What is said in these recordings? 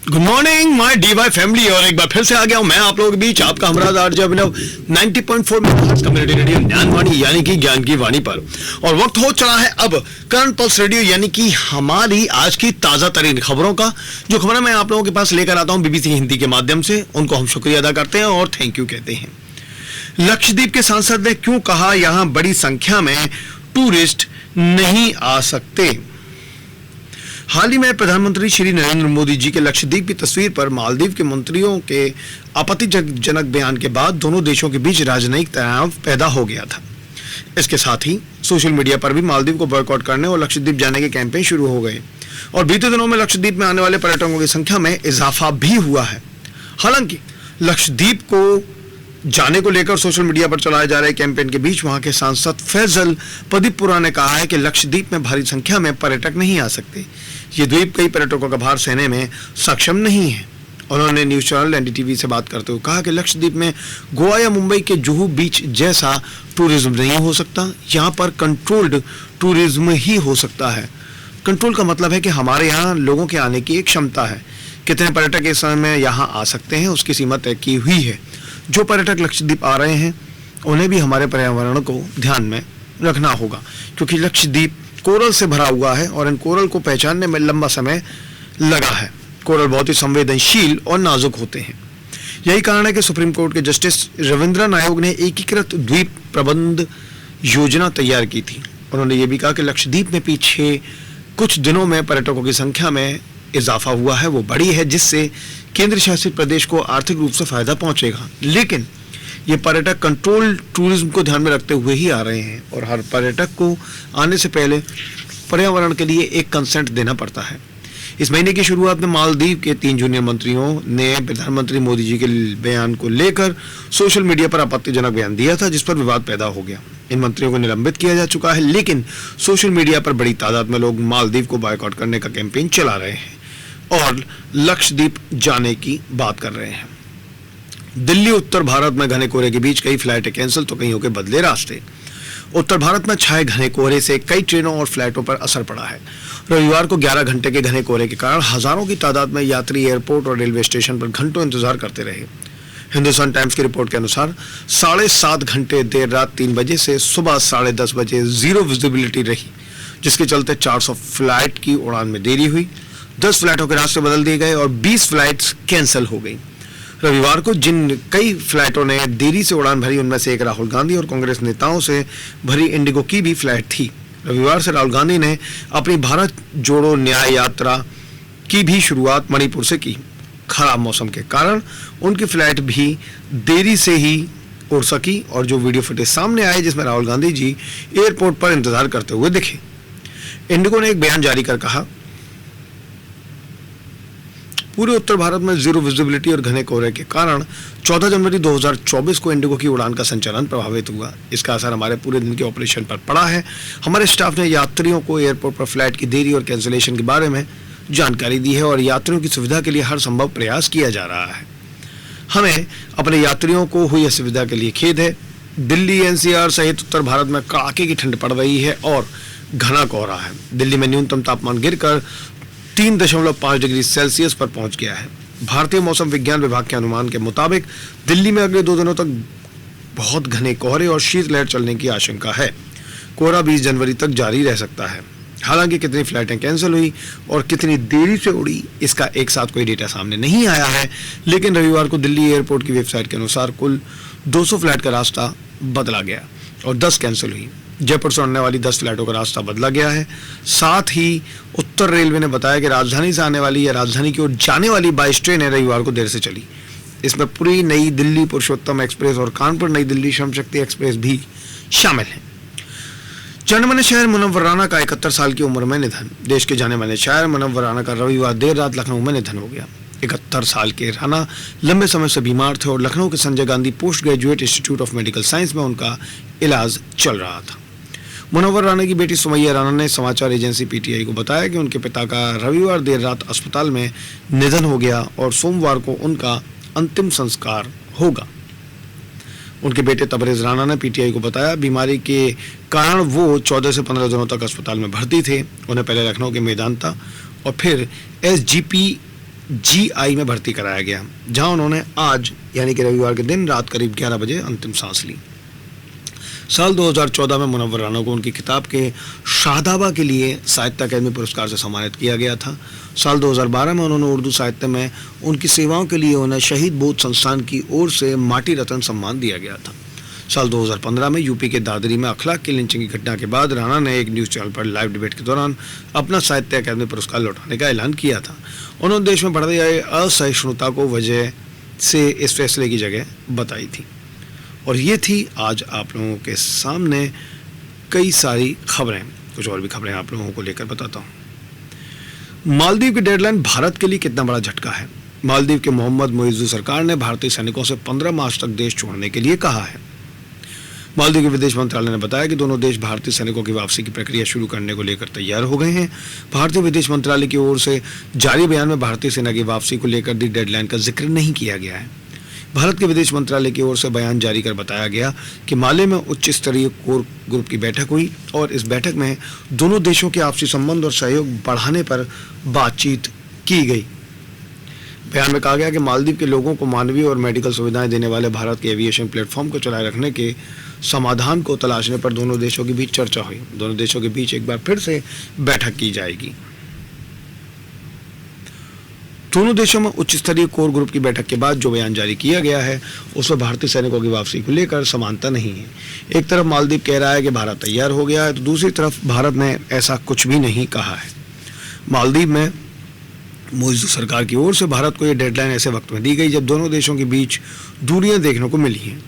Good morning my DY family, और एक बार फिर से आ गया हूं मैं आप लोगों के बीच, आपका हमराज आरजे अभिनव 90.4 मेगाहर्ट्ज कम्युनिटी रेडियो ज्ञानवाणी यानी कि ज्ञान की वाणी पर। और वक्त हो चला है अब करंट पल्स रेडियो यानी कि हमारी आज की ताजा तरीन खबरों का। जो खबरें मैं आप लोगों के पास लेकर आता हूं बीबीसी हिंदी के माध्यम से, उनको हम शुक्रिया अदा करते हैं और थैंक यू कहते हैं। लक्षद्वीप के सांसद ने क्यों कहा यहां बड़ी संख्या में टूरिस्ट नहीं आ सकते। हाल ही में प्रधानमंत्री श्री नरेंद्र मोदी जी के लक्षद्वीप की तस्वीर पर मालदीव के मंत्रियों के आपत्तिजनक बयान के बाद दोनों देशों के बीच राजनयिक तनाव पैदा हो गया था। इसके साथ ही सोशल मीडिया पर भी मालदीव को बॉयकॉट करने और लक्षद्वीप जाने के कैंपेन शुरू हो गए और बीते दिनों में लक्षद्वीप में आने वाले पर्यटकों की संख्या में इजाफा भी हुआ है। हालांकि लक्षद्वीप को जाने को लेकर सोशल मीडिया पर चलाए जा रहे कैंपेन के बीच वहां के सांसद फैजल पदीपुरा ने कहा है कि लक्षद्वीप में भारी संख्या में पर्यटक नहीं आ सकते। ये द्वीप कई पर्यटकों का भार सहने में सक्षम नहीं है। उन्होंने न्यूज चैनल एनडीटीवी से बात करते हुए कहा कि लक्षद्वीप में गोवा या मुंबई के जुहू बीच जैसा टूरिज्म नहीं हो सकता। यहाँ पर कंट्रोल्ड टूरिज्म ही हो सकता है। कंट्रोल का मतलब है कि हमारे यहाँ लोगों के आने की एक क्षमता है। कितने पर्यटक इस समय में यहाँ आ सकते हैं उसकी सीमा तय की हुई है। जो पर्यटक लक्षद्वीप आ रहे हैं उन्हें भी हमारे पर्यावरण को ध्यान में रखना होगा, क्योंकि लक्षद्वीप कोरल से भरा हुआ है और इन कोरल को पहचानने में लंबा समय लगा है। कोरल बहुत ही संवेदनशील और नाजुक होते हैं। यही कारण है कि सुप्रीम कोर्ट के जस्टिस रविंद्रन आयोग ने एकीकृत द्वीप प्रबंध योजना तैयार की थी। उन्होंने ये भी कहा कि लक्षद्वीप में पीछे कुछ दिनों में पर्यटकों की संख्या में इजाफा हुआ है, वो बड़ी है, जिससे केंद्र शासित प्रदेश को आर्थिक रूप से फायदा पहुंचेगा। लेकिन ये पर्यटक कंट्रोल टूरिज्म को ध्यान में रखते हुए ही आ रहे हैं और हर पर्यटक को आने से पहले पर्यावरण के लिए एक कंसेंट देना पड़ता है। इस महीने की शुरुआत में मालदीव के 3 जूनियर मंत्रियों ने प्रधानमंत्री मोदी जी के बयान को लेकर सोशल मीडिया पर आपत्तिजनक बयान दिया था, जिस पर विवाद पैदा हो गया। इन मंत्रियों को निलंबित किया जा चुका है, लेकिन सोशल मीडिया पर बड़ी तादाद में लोग मालदीव को बॉयकॉट करने का कैंपेन चला रहे हैं और लक्षद्वीप जाने की बात कर रहे हैं। दिल्ली उत्तर भारत में घने कोहरे के बीच कई फ्लाइटें कैंसिल तो कईयों के बदले रास्ते। उत्तर भारत में छाए घने कोहरे से कई ट्रेनों और फ्लाइटों पर असर पड़ा है। रविवार को 11 घंटे के घने कोहरे के कारण हजारों की तादाद में यात्री एयरपोर्ट और रेलवे स्टेशन पर घंटों इंतजार करते रहे। हिंदुस्तान टाइम्स की रिपोर्ट के अनुसार 7.5 घंटे देर रात 3 बजे से सुबह 10:30 बजे जीरो विजिबिलिटी रही, जिसके चलते 400 फ्लाइट की उड़ान में देरी हुई। 10 फ्लाइटों के रास्ते बदल दिए गए और 20 फ्लाइट्स कैंसिल हो गई। रविवार को जिन कई फ्लाइटों ने देरी से उड़ान भरी उनमें से एक राहुल गांधी और कांग्रेस नेताओं से भरी इंडिगो की भी फ्लाइट थी। रविवार से राहुल गांधी ने अपनी भारत जोड़ो न्याय यात्रा की भी शुरुआत मणिपुर से की। खराब मौसम के कारण उनकी फ्लाइट भी देरी से ही उड़ सकी और जो वीडियो फुटेज सामने आए जिसमें राहुल गांधी जी एयरपोर्ट पर इंतजार करते हुए दिखे। इंडिगो ने एक बयान जारी कर कहा, पूरे उत्तर भारत में जीरो विजिबिलिटी और घने कोहरे के कारण 14 जनवरी 2024 को इंडिगो की उड़ान का संचालन प्रभावित हुआ। इसका असर हमारे पूरे दिन के ऑपरेशन पर पड़ा है। हमारे स्टाफ ने यात्रियों को एयरपोर्ट पर फ्लाइट की देरी और कैंसिलेशन के बारे में जानकारी दी है और यात्रियों की सुविधा के लिए हर संभव प्रयास किया जा रहा है। हमें अपने यात्रियों को हुई असुविधा के लिए खेद है। दिल्ली एनसीआर सहित उत्तर भारत में कड़ाके की ठंड पड़ रही है और घना कोहरा है। दिल्ली में न्यूनतम तापमान गिरकर 3.5 डिग्री सेल्सियस पर पहुंच गया है। भारतीय मौसम विज्ञान विभाग के अनुमान के मुताबिक दिल्ली में अगले 2 दिनों तक बहुत घने कोहरे और शीतलहर चलने की आशंका है। कोहरा 20 जनवरी तक जारी रह सकता है। हालांकि कितनी फ्लाइटें कैंसिल हुई और कितनी देरी से उड़ी इसका एक साथ कोई डेटा सामने नहीं आया है, लेकिन रविवार को दिल्ली एयरपोर्ट की वेबसाइट के अनुसार कुल 200 फ्लाइट का रास्ता बदला गया और 10 कैंसिल हुई। जयपुर से उड़ने वाली 10 फ्लाइटों का रास्ता बदला गया है। साथ ही उत्तर रेलवे ने बताया कि राजधानी से आने वाली या राजधानी की ओर जाने वाली 22 ट्रेनें रविवार को देर से चली। इसमें पूरी नई दिल्ली पुरुषोत्तम एक्सप्रेस और कानपुर नई दिल्ली श्रम शक्ति एक्सप्रेस भी शामिल हैं। जाने माने शायर मुनव्वर राना का 71 साल की उम्र में निधन। देश के जाने माने शायर मुनव्वर राना का रविवार देर रात लखनऊ में निधन हो गया। 71 साल के राना लंबे समय से बीमार थे और लखनऊ के Sanjay Gandhi post graduate institute of medical science में उनका इलाज चल रहा था। मुनव्वर राना की बेटी सुमैया राना ने समाचार एजेंसी पीटीआई को बताया कि उनके पिता का रविवार देर रात अस्पताल में निधन हो गया और सोमवार को उनका अंतिम संस्कार होगा। उनके बेटे तबरेज राना ने पीटीआई को बताया, बीमारी के कारण वो 14 से 15 दिनों तक अस्पताल में भर्ती थे। उन्हें पहले लखनऊ के मेदांता और फिर एसजीपी GI में भर्ती कराया गया, जहां उन्होंने आज यानी कि रविवार के दिन रात करीब 11 बजे अंतिम सांस ली। साल 2014 में मुनव्वर राना को उनकी किताब के शाहदाबा के लिए साहित्य अकादमी पुरस्कार से सम्मानित किया गया था। साल 2012 में उन्होंने उर्दू साहित्य में उनकी सेवाओं के लिए उन्हें शहीद बोध संस्थान की ओर से माटी रत्न सम्मान दिया गया था। साल 2015 में यूपी के दादरी में अखलाक की लिंचिंग की घटना के बाद राणा ने एक न्यूज़ चैनल पर लाइव डिबेट के दौरान अपना साहित्य अकादमी पुरस्कार लौटाने का ऐलान किया था। उन्होंने देश में बढ़ रही असहिष्णुता को वजह से इस फैसले की जगह बताई थी। और ये थी आज आप लोगों के सामने कई सारी खबरें। कुछ और भी खबरें आप लोगों को लेकर बताता हूँ। मालदीव की डेडलाइन भारत के लिए कितना बड़ा झटका है। मालदीव के मोहम्मद मोइज़ू सरकार ने भारतीय सैनिकों से 15 मार्च तक देश छोड़ने के लिए कहा है। मालदीव के विदेश मंत्रालय ने बताया कि दोनों देश भारतीय सैनिकों की वापसी की प्रक्रिया शुरू करने को लेकर तैयार हो गए हैं। भारतीय विदेश मंत्रालय की ओर से जारी बयान में भारतीय सेना की वापसी को लेकर दी डेडलाइन का जिक्र नहीं किया गया है। भारत के विदेश मंत्रालय की ओर से बयान जारी कर बताया गया कि माले में उच्च स्तरीय कोर ग्रुप की बैठक हुई और इस बैठक में दोनों देशों के आपसी संबंध और सहयोग बढ़ाने पर बातचीत की गई। बयान में कहा गया कि मालदीव के लोगों को मानवीय और मेडिकल सुविधाएं देने वाले भारत के एविएशन प्लेटफॉर्म को चलाए रखने के समाधान को तलाशने पर दोनों देशों के बीच चर्चा हुई। दोनों देशों के बीच एक बार फिर से बैठक की जाएगी। दोनों देशों में उच्च स्तरीय कोर ग्रुप की बैठक के बाद जो बयान जारी किया गया है उसमें भारतीय सैनिकों की वापसी को लेकर समानता नहीं है। एक तरफ मालदीव कह रहा है कि भारत तैयार हो गया है, तो दूसरी तरफ भारत ने ऐसा कुछ भी नहीं कहा है। मालदीव में मोइज़ू सरकार की ओर से भारत को यह डेडलाइन ऐसे वक्त में दी गई जब दोनों देशों के बीच दूरियां देखने को मिली हैं।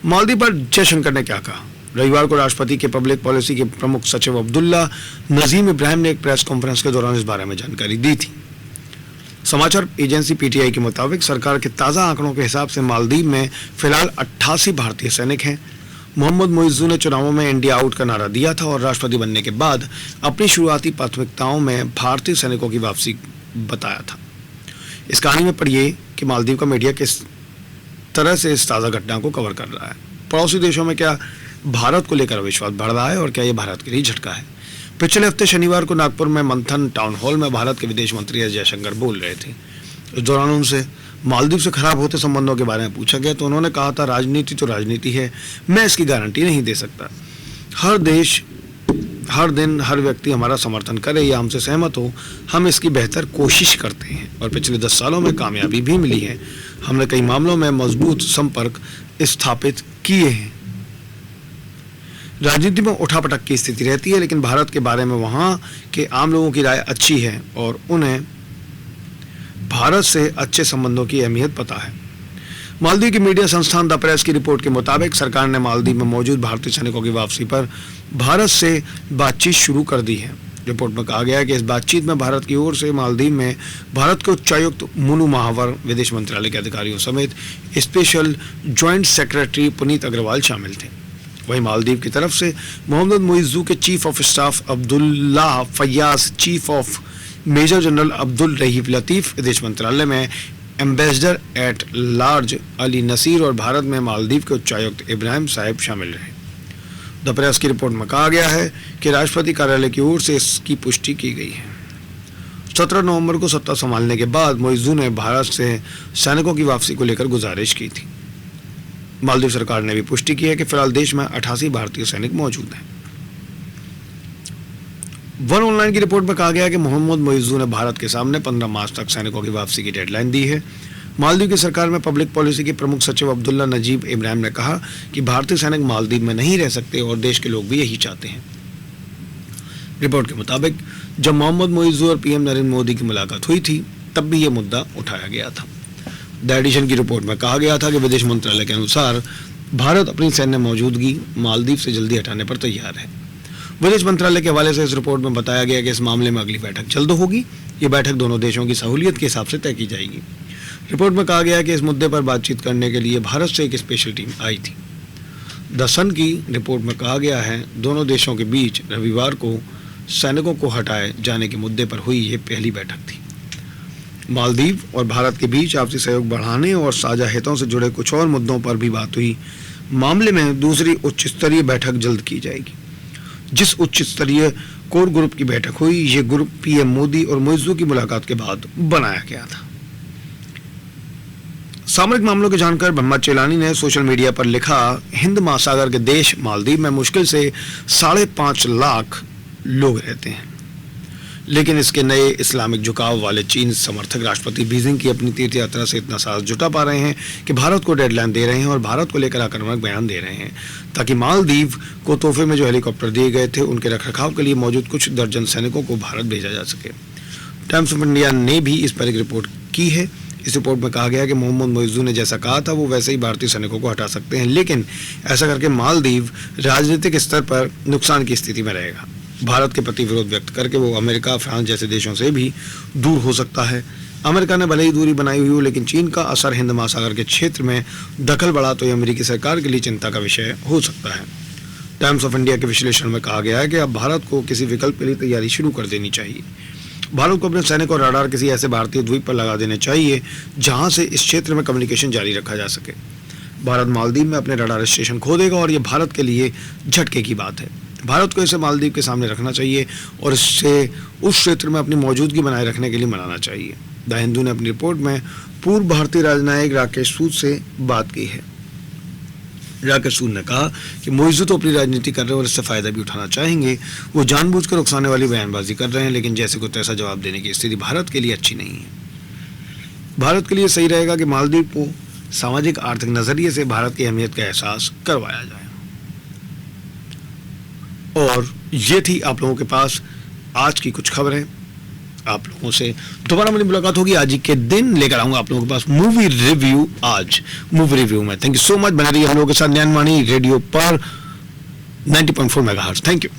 मालदीव पर जयशंकर ने क्या कहा। रविवार को राष्ट्रपति के पब्लिक पॉलिसी के प्रमुख सचिव अब्दुल्ला नजीम इब्राहिम ने एक प्रेस कॉन्फ्रेंस के दौरान इस बारे में जानकारी दी थी। समाचार एजेंसी PTI के मुताबिक सरकार के ताज़ा आंकड़ों के हिसाब से मालदीव में फिलहाल 88 भारतीय सैनिक हैं। मोहम्मद मोइज़ू ने चुनावों में इंडिया आउट का नारा दिया था और राष्ट्रपति बनने के बाद अपनी शुरुआती प्राथमिकताओं में भारतीय सैनिकों की वापसी बताया था। इस कहानी में पढ़िए कि मालदीव का मीडिया किस तरह से इस ताज़ा घटना को कवर कर रहा है। पड़ोसी देशों में क्या भारत को लेकर विश्वास बढ़ रहा है और क्या ये भारत के लिए झटका है। पिछले हफ्ते शनिवार को नागपुर में मंथन टाउन हॉल में भारत के विदेश मंत्री एस जयशंकर बोल रहे थे। इस दौरान उनसे मालदीव से खराब होते संबंधों के बारे में पूछा गया तो उन्होंने कहा था, राजनीति तो राजनीति है, मैं इसकी गारंटी नहीं दे सकता। हर देश, हर दिन, हर व्यक्ति हमारा समर्थन करे या हमसे सहमत हो, हम इसकी बेहतर कोशिश करते हैं और पिछले 10 सालों में कामयाबी भी मिली है। हमने कई मामलों में मजबूत संपर्क स्थापित किए हैं। राजनीति में उठापटक की स्थिति रहती है, लेकिन भारत के बारे में वहाँ के आम लोगों की राय अच्छी है और उन्हें भारत से अच्छे संबंधों की अहमियत पता है। मालदीव की मीडिया संस्थान द प्रेस की रिपोर्ट के मुताबिक सरकार ने मालदीव में मौजूद भारतीय सैनिकों की वापसी पर भारत से बातचीत शुरू कर दी है। रिपोर्ट में कहा गया है कि इस बातचीत में भारत की ओर से मालदीव में भारत के उच्चायुक्त मुनु महावर, विदेश मंत्रालय के अधिकारियों समेत special joint secretary Puneet Agarwal शामिल थे। वहीं मालदीव की तरफ से मोहम्मद मोइज़ू के chief of staff Abdulla Fayaz, chief of major general Abdul Raheef Latheef, विदेश मंत्रालय में ambassador at large Ali Naseer और भारत में मालदीव के उच्चायुक्त इब्राहिम साहिब शामिल रहे। द प्रेस की रिपोर्ट में कहा गया है कि राष्ट्रपति कार्यालय की ओर से इसकी पुष्टि की गई है। 17 नवंबर को सत्ता संभालने के बाद मोइज़ू ने भारत से सैनिकों की वापसी को लेकर गुजारिश की थी। मालदीव सरकार ने भी पुष्टि की है कि फिलहाल देश में 88 भारतीय सैनिक मौजूद हैं। वन ऑनलाइन की रिपोर्ट में कहा गया है कि मोहम्मद मोइज़ू ने भारत के सामने 15 मार्च तक सैनिकों की वापसी की डेडलाइन दी है। मालदीव की सरकार में पब्लिक पॉलिसी के प्रमुख सचिव अब्दुल्ला नजीब इब्राहिम ने कहा कि भारतीय सैनिक मालदीव में नहीं रह सकते और देश के लोग भी यही चाहते हैं। रिपोर्ट के मुताबिक जब मोहम्मद मोइज़ू और PM नरेंद्र मोदी की मुलाकात हुई थी तब भी ये मुद्दा उठाया गया था। द एडिशन की रिपोर्ट में कहा गया था कि विदेश मंत्रालय के अनुसार भारत अपनी सैन्य मौजूदगी मालदीव से जल्दी हटाने पर तैयार है। विदेश मंत्रालय के हवाले से इस रिपोर्ट में बताया गया कि इस मामले में अगली बैठक जल्द होगी। ये बैठक दोनों देशों की सहूलियत के हिसाब से तय की जाएगी। रिपोर्ट में कहा गया कि इस मुद्दे पर बातचीत करने के लिए भारत से एक स्पेशल टीम आई थी। द सन की रिपोर्ट में कहा गया है दोनों देशों के बीच रविवार को सैनिकों को हटाए जाने के मुद्दे पर हुई ये पहली बैठक थी। मालदीव और भारत के बीच आपसी सहयोग बढ़ाने और साझा हितों से जुड़े कुछ और मुद्दों पर भी बात हुई। मामले में दूसरी उच्च स्तरीय बैठक जल्द की जाएगी। जिस उच्च स्तरीय कोर ग्रुप की बैठक हुई। ये ग्रुप पीएम मोदी और मोइज़ू की मुलाकात के बाद बनाया गया था। सामरिक मामलों के जानकार मोहम्मद चेलानी ने सोशल मीडिया पर लिखा, हिंद महासागर के देश मालदीव में मुश्किल से 5.5 लाख लोग रहते हैं, लेकिन इसके नए इस्लामिक झुकाव वाले चीन समर्थक राष्ट्रपति बीजिंग की अपनी तीर्थ यात्रा से इतना साथ जुटा पा रहे हैं कि भारत को डेडलाइन दे रहे हैं और भारत को लेकर आक्रामक बयान दे रहे हैं, ताकि मालदीव को तोहफे में जो हेलीकॉप्टर दिए गए थे उनके रखरखाव के लिए मौजूद कुछ दर्जन सैनिकों को भारत भेजा जा सके। टाइम्स ऑफ इंडिया ने भी इस पर एक रिपोर्ट की है। इस रिपोर्ट में कहा गया कि मोहम्मद मोइज़ू ने जैसा कहा था वो वैसे ही भारतीय सैनिकों को हटा सकते हैं, लेकिन ऐसा करके मालदीव राजनीतिक स्तर पर नुकसान की स्थिति में रहेगा। भारत के प्रति विरोध व्यक्त करके वो अमेरिका, फ्रांस जैसे देशों से भी दूर हो सकता है। अमेरिका ने भले ही दूरी बनाई हुई हो, लेकिन चीन का असर हिंद महासागर के क्षेत्र में दखल बढ़ा तो ये अमेरिकी सरकार के लिए चिंता का विषय हो सकता है। टाइम्स ऑफ इंडिया के विश्लेषण में कहा गया है कि अब भारत को किसी विकल्प के लिए तैयारी शुरू कर देनी चाहिए। भारत को अपने सैनिक और रडार किसी ऐसे भारतीय द्वीप पर लगा देने चाहिए जहां से इस क्षेत्र में कम्युनिकेशन जारी रखा जा सके। भारत मालदीव में अपने रडार स्टेशन खो देगा और ये भारत के लिए झटके की बात है। भारत को इसे मालदीव के सामने रखना चाहिए और इससे उस क्षेत्र में अपनी मौजूदगी बनाए रखने के लिए मनाना चाहिए। द हिंदू ने अपनी रिपोर्ट में पूर्व भारतीय राजनयिक राकेश सूद से बात की है। राकेश सूद ने कहा कि मोइज़ू तो अपनी राजनीति कर रहे हैं और इससे फायदा भी उठाना चाहेंगे। वो जानबूझकर उकसाने वाली बयानबाजी कर रहे हैं, लेकिन जैसे को तैसा जवाब देने की स्थिति भारत के लिए अच्छी नहीं है। भारत के लिए सही रहेगा कि मालदीव को सामाजिक आर्थिक नजरिए से भारत की अहमियत का एहसास करवाया जाए। और ये थी आप लोगों के पास आज की कुछ खबरें। आप लोगों से दोबारा मेरी मुलाकात होगी आज ही के दिन, लेकर आऊंगा आप लोगों के पास मूवी रिव्यू। आज मूवी रिव्यू में थैंक यू सो मच। बने रहिए हम लोगों के साथ ज्ञानवाणी रेडियो पर 90.4 मेगाहर्ट्ज़। Thank you.